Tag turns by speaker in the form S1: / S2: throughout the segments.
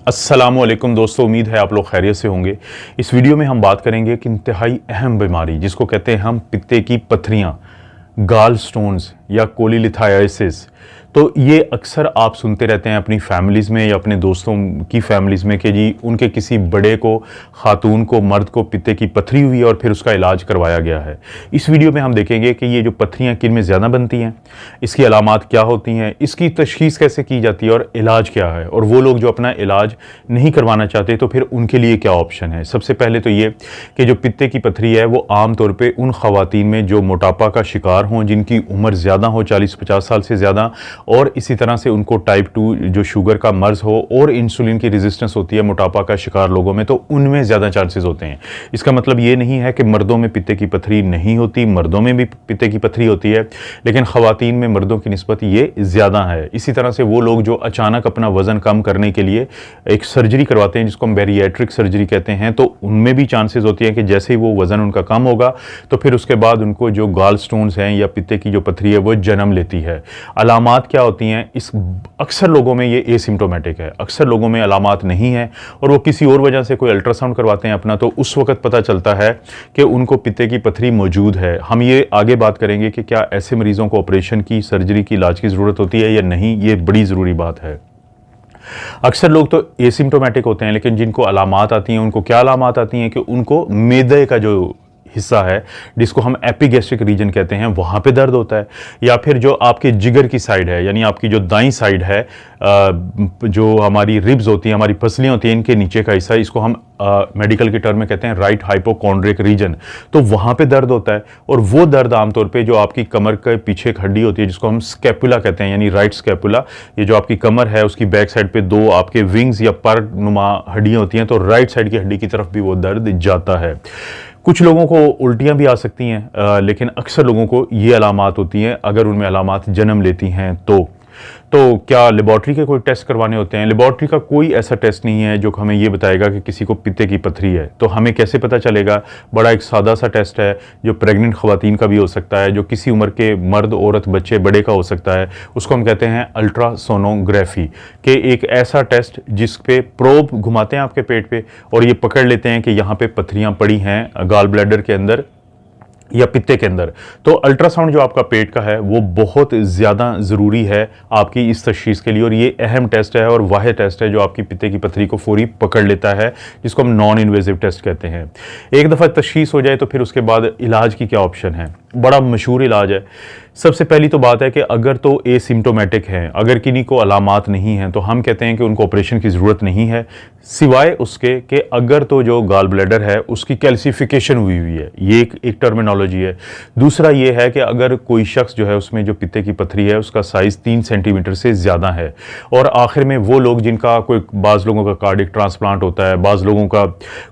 S1: अस्सलामुअलैकुम दोस्तों, उम्मीद है आप लोग खैरियत से होंगे। इस वीडियो में हम बात करेंगे कि इंतहाई अहम बीमारी जिसको कहते हैं हम पित्ते की पत्थरियां, गाल स्टोन्स या कोलीलिथाइसिस। तो ये अक्सर आप सुनते रहते हैं अपनी फैमिलीज़ में या अपने दोस्तों की फैमिलीज़ में कि जी उनके किसी बड़े को, खातून को, मर्द को पित्ते की पत्थरी हुई और फिर उसका इलाज करवाया गया है। इस वीडियो में हम देखेंगे कि ये जो पत्थरियाँ किन में ज़्यादा बनती हैं, इसकी अलामात क्या होती हैं, इसकी तशख़ीस कैसे की जाती है और इलाज क्या है, और वो लोग जो अपना इलाज नहीं करवाना चाहते तो फिर उनके लिए क्या ऑप्शन है। सबसे पहले तो ये कि जो पित्ते की पत्थरी है वो आम तौर पर उन ख़वातीन में जो मोटापा का शिकार हों, जिनकी उम्र ज़्यादा हो, 40-50 साल से ज़्यादा, और इसी तरह से उनको टाइप 2 जो शुगर का मर्ज हो और इंसुलिन की रेजिस्टेंस होती है मोटापा का शिकार लोगों में, तो उनमें ज़्यादा चांसेस होते हैं। इसका मतलब ये नहीं है कि मर्दों में पित्ते की पत्थरी नहीं होती, मर्दों में भी पित्ते की पत्थरी होती है, लेकिन ख़वातीन में मर्दों की निस्बत ये ज़्यादा है। इसी तरह से वो लोग जो अचानक अपना वज़न कम करने के लिए एक सर्जरी करवाते हैं जिसको हम बैरिएट्रिक सर्जरी कहते हैं, तो उनमें भी चांसेस होती हैं कि जैसे ही वो वज़न उनका कम होगा तो फिर उसके बाद उनको जो गाल स्टोन्स हैं या पित्ते की जो पत्थरी है वो जन्म लेती है। अलामात क्या होती हैं? इस अक्सर लोगों में ये एसिम्प्टोमेटिक है, अक्सर लोगों में अलामात नहीं है और वो किसी और वजह से कोई अल्ट्रासाउंड करवाते हैं अपना, तो उस वक्त पता चलता है कि उनको पित्ते की पत्थरी मौजूद है। हम ये आगे बात करेंगे कि क्या ऐसे मरीजों को ऑपरेशन की, सर्जरी की, इलाज की ज़रूरत होती है या नहीं। ये बड़ी ज़रूरी बात है। अक्सर लोग तो एसिम्प्टोमेटिक होते हैं, लेकिन जिनको अलामात आती हैं उनको क्या अलामात आती हैं कि उनको मैदे का जो हिस्सा है जिसको हम एपिगैस्ट्रिक रीजन कहते हैं वहाँ पे दर्द होता है, या फिर जो आपके जिगर की साइड है यानी आपकी जो दाईं साइड है, जो हमारी रिब्स होती हैं, हमारी पसलियाँ होती हैं, इनके नीचे का हिस्सा, इसको हम मेडिकल के टर्म में कहते हैं राइट हाइपोकॉन्ड्रिक रीजन, तो वहाँ पे दर्द होता है। और वो दर्द आमतौर पे जो आपकी कमर के पीछे एक हड्डी होती है जिसको हम स्कैपुला कहते हैं यानी राइट स्कैपुला, ये जो आपकी कमर है उसकी बैक साइड पे दो आपके विंग्स या पर नुमा हड्डियाँ होती हैं, तो राइट साइड की हड्डी की तरफ भी वो दर्द जाता है। कुछ लोगों को उल्टियाँ भी आ सकती हैं, लेकिन अक्सर लोगों को ये अलामात होती हैं अगर उनमें अलामात जन्म लेती हैं तो क्या लेबॉर्ट्री के कोई टेस्ट करवाने होते हैं? लेबॉर्ट्री का कोई ऐसा टेस्ट नहीं है जो हमें ये बताएगा कि किसी को पित्ते की पत्थरी है। तो हमें कैसे पता चलेगा? बड़ा एक सादा सा टेस्ट है जो प्रेग्नेंट ख़वातीन का भी हो सकता है, जो किसी उम्र के मर्द, औरत, बच्चे, बड़े का हो सकता है। उसको हम कहते हैं अल्ट्रासोनोग्राफी, कि एक ऐसा टेस्ट जिस पे प्रोब घुमाते हैं आपके पेट पे और ये पकड़ लेते हैं कि यहाँ पे पत्थरियाँ पड़ी हैं गाल ब्लैडर के अंदर या पित्ते के अंदर। तो अल्ट्रासाउंड जो आपका पेट का है वो बहुत ज़्यादा ज़रूरी है आपकी इस तशख़ीस के लिए, और ये अहम टेस्ट है और वाहिद टेस्ट है जो आपकी पित्ते की पत्थरी को फौरी पकड़ लेता है, जिसको हम नॉन इन्वेजिव टेस्ट कहते हैं। एक दफ़ा तशख़ीस हो जाए तो फिर उसके बाद इलाज की क्या ऑप्शन है? बड़ा मशहूर इलाज है। सबसे पहली तो बात है कि अगर तो एसिम्प्टोमेटिक हैं, अगर किन्हीं को अलामात नहीं हैं, तो हम कहते हैं कि उनको ऑपरेशन की ज़रूरत नहीं है, सिवाय उसके कि अगर तो जो गाल ब्लैडर है उसकी कैल्सिफिकेशन हुई है। ये एक टर्मिनोलॉजी है। दूसरा ये है कि अगर कोई शख्स जो है उसमें जो पित्ते की पत्थरी है उसका साइज़ 3 सेंटीमीटर से ज़्यादा है। और आखिर में वो लोग जिनका कोई, बाज़ लोगों का कार्डिक ट्रांसप्लांट होता है, बाज़ लोगों का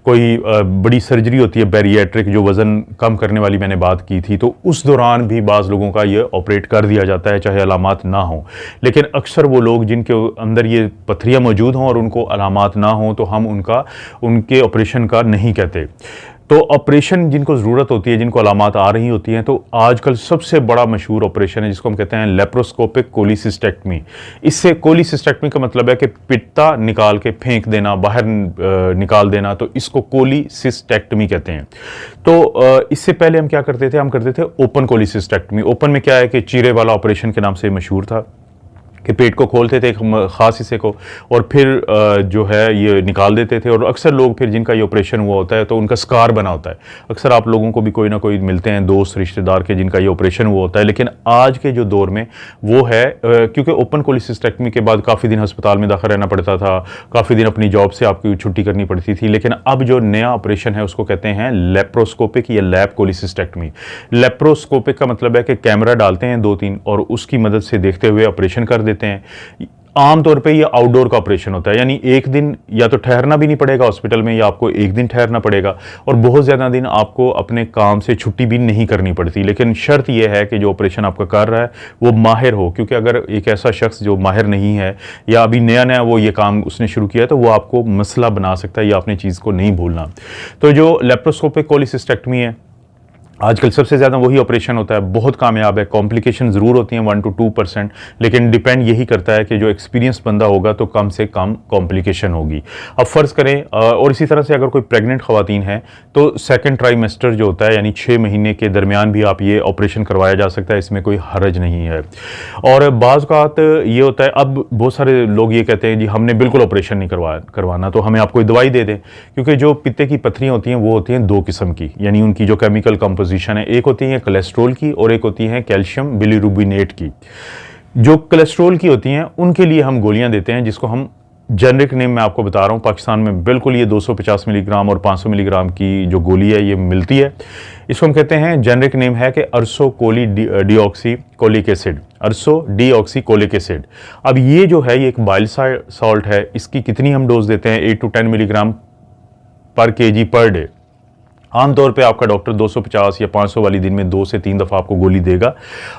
S1: कोई बड़ी सर्जरी होती है बैरिएट्रिक, जो वज़न कम करने वाली मैंने बात की थी, तो उस दौरान भी बाज़ लोगों का ये ऑपरेट कर दिया जाता है चाहे अलामात ना हो। लेकिन अक्सर वो लोग जिनके अंदर ये पत्थरियाँ मौजूद हों और उनको अलामात ना हो तो हम उनके ऑपरेशन का नहीं कहते। तो ऑपरेशन जिनको ज़रूरत होती है, जिनको अलामात आ रही होती हैं, तो आजकल सबसे बड़ा मशहूर ऑपरेशन है जिसको हम कहते हैं लेप्रोस्कोपिक कोलिसिस्टेक्टमी। इससे कोलिसिस्टेक्टमी का मतलब है कि पित्ता निकाल के फेंक देना, बाहर निकाल देना, तो इसको कोलिसिस्टेक्टमी कहते हैं। तो इससे पहले हम क्या करते थे? हम करते थे ओपन कोलिसिस्टेक्टमी। ओपन में क्या है कि चीरे वाला ऑपरेशन के नाम से मशहूर था कि पेट को खोलते थे एक ख़ास हिस्से को और फिर जो है ये निकाल देते थे। और अक्सर लोग फिर जिनका ये ऑपरेशन हुआ होता है तो उनका स्कार बना होता है। अक्सर आप लोगों को भी कोई ना कोई मिलते हैं दोस्त, रिश्तेदार के जिनका ये ऑपरेशन हुआ होता है। लेकिन आज के जो दौर में वो है, क्योंकि ओपन कोलिसिस्टेक्टमी के बाद काफ़ी दिन अस्पताल में दाखिल रहना पड़ता था, काफ़ी दिन अपनी जॉब से आपकी छुट्टी करनी पड़ती थी। लेकिन अब जो नया ऑपरेशन है उसको कहते हैं लेप्रोस्कोपिक या लैप कोलिसिस्टेक्टमी। लेप्रोस्कोपिक का मतलब है कि कैमरा डालते हैं 2-3 और उसकी मदद से देखते हुए ऑपरेशन कर देते हैं। आमतौर पे ये आउटडोर का ऑपरेशन होता है, यानी एक दिन या तो ठहरना भी नहीं पड़ेगा हॉस्पिटल में, या आपको एक दिन ठहरना पड़ेगा, और बहुत ज़्यादा दिन आपको अपने काम से छुट्टी भी नहीं करनी पड़ती। लेकिन शर्त यह है कि जो ऑपरेशन आपका कर रहा है वो माहिर हो, क्योंकि अगर एक ऐसा शख्स जो माहिर नहीं है या अभी नया नया वो ये काम उसने शुरू किया है तो वो आपको मसला बना सकता है, या अपनी चीज़ को नहीं भूलना। तो जो लेप्रोस्कोपिक कोलिसिस्टेक्टमी है आजकल सबसे ज़्यादा वही ऑपरेशन होता है, बहुत कामयाब है। कॉम्प्लिकेशन ज़रूर होती हैं 1 to 2%, लेकिन डिपेंड यही करता है कि जो एक्सपीरियंस बंदा होगा तो कम से कम कॉम्प्लिकेशन होगी। अब फ़र्ज़ करें और इसी तरह से अगर कोई प्रेग्नेंट ख़वातीन है तो सेकंड ट्राइमेस्टर जो होता है यानी 6 महीने के दरमियान भी आप ये ऑपरेशन करवाया जा सकता है, इसमें कोई हर्ज नहीं है। और बाज़ औक़ात ये होता है, अब बहुत सारे लोग ये कहते हैं जी हमने बिल्कुल ऑपरेशन नहीं करवाना, तो हमें आप कोई दवाई दे दें, क्योंकि जो पित्ते की पत्थरियाँ होती हैं वो होती हैं 2 किस्म की, यानी उनकी जो केमिकल कंपोजिशन है, एक होती है कोलेस्ट्रॉल की और एक होती है कैल्शियम बिलीरुबिनेट की। जो कोलेस्ट्रॉल की होती हैं उनके लिए हम गोलियां देते हैं, जिसको हम जेनरिक नेम मैं आपको बता रहा हूँ, पाकिस्तान में बिल्कुल ये 250 मिलीग्राम और 500 मिलीग्राम की जो गोली है ये मिलती है। इसको हम कहते हैं, जेनरिक नेम है कि अर्सो Koli deoxy colic acid, अर्सो deoxy colic acid. अब ये जो है ये एक बाइल सॉल्ट है, इसकी कितनी हम डोज देते हैं 8 to 10 मिलीग्राम पर केजी पर डे। आमतौर पे आपका डॉक्टर 250 या 500 वाली दिन में 2 से 3 दफ़ा आपको गोली देगा,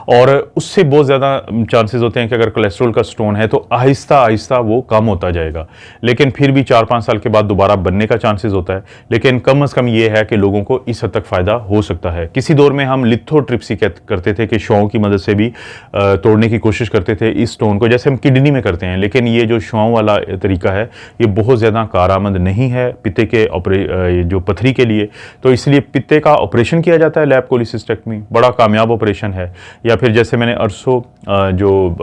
S1: और उससे बहुत ज़्यादा चांसेस होते हैं कि अगर कोलेस्ट्रॉल का स्टोन है तो आहिस्ता आहिस्ता वो कम होता जाएगा, लेकिन फिर भी 4-5 साल के बाद दोबारा बनने का चांसेस होता है। लेकिन कम अज़ कम ये है कि लोगों को इस हद तक फ़ायदा हो सकता है। किसी दौर में हम लिथोट्रिप्सी करते थे कि शॉं की मदद से भी तोड़ने की कोशिश करते थे इस स्टोन को, जैसे हम किडनी में करते हैं, लेकिन ये जो शॉं वाला तरीका है ये बहुत ज़्यादा कारआमद नहीं है पित्ते के जो पथरी के लिए। तो इसलिए पित्ते का ऑपरेशन किया जाता है, लैब कोलिसिस्टेक्टमी, बड़ा कामयाब ऑपरेशन है। या फिर जैसे मैंने अर्सो जो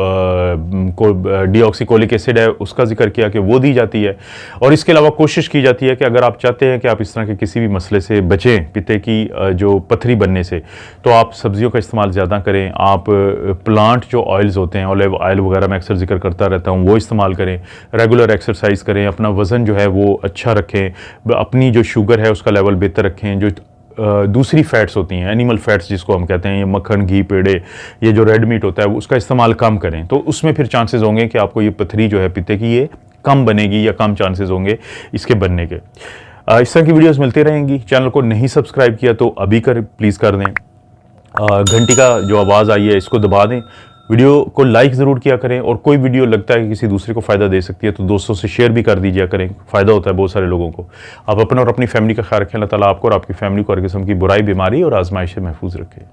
S1: डीऑक्सीकोलिक एसिड है उसका जिक्र किया कि वो दी जाती है। और इसके अलावा कोशिश की जाती है कि अगर आप चाहते हैं कि आप इस तरह के किसी भी मसले से बचें, पित्ते की जो पथरी बनने से, तो आप सब्जियों का इस्तेमाल ज़्यादा करें। आप प्लांट जो ऑयल्स होते हैं, ऑलिव ऑयल वगैरह मैं अक्सर जिक्र करता रहता हूँ, वो इस्तेमाल करें। रेगुलर एक्सरसाइज करें, अपना वज़न जो है वो अच्छा रखें, अपनी जो शुगर है उसका लेवल बेहतर रखें। जो दूसरी फैट्स होती हैं, एनिमल फैट्स जिसको हम कहते हैं, ये मक्खन, घी, पेड़े, ये जो रेड मीट होता है उसका इस्तेमाल कम करें, तो उसमें फिर चांसेस होंगे कि आपको ये पथरी जो है पित्ते की ये कम बनेगी, या कम चांसेस होंगे इसके बनने के। इस तरह की वीडियोस मिलती रहेंगी। चैनल को नहीं सब्सक्राइब किया तो अभी प्लीज़ कर दें। घंटी का जो आवाज़ आई है इसको दबा दें। वीडियो को लाइक ज़रूर किया करें, और कोई वीडियो लगता है कि किसी दूसरे को फ़ायदा दे सकती है तो दोस्तों से शेयर भी कर दीजिए करें, फ़ायदा होता है बहुत सारे लोगों को। आप अपना और अपनी फैमिली का ख्याल रखें। अल्लाह ताला आपको और आपकी फैमिली को हर किस्म की बुराई, बीमारी और आजमाइश से महफूज रखें।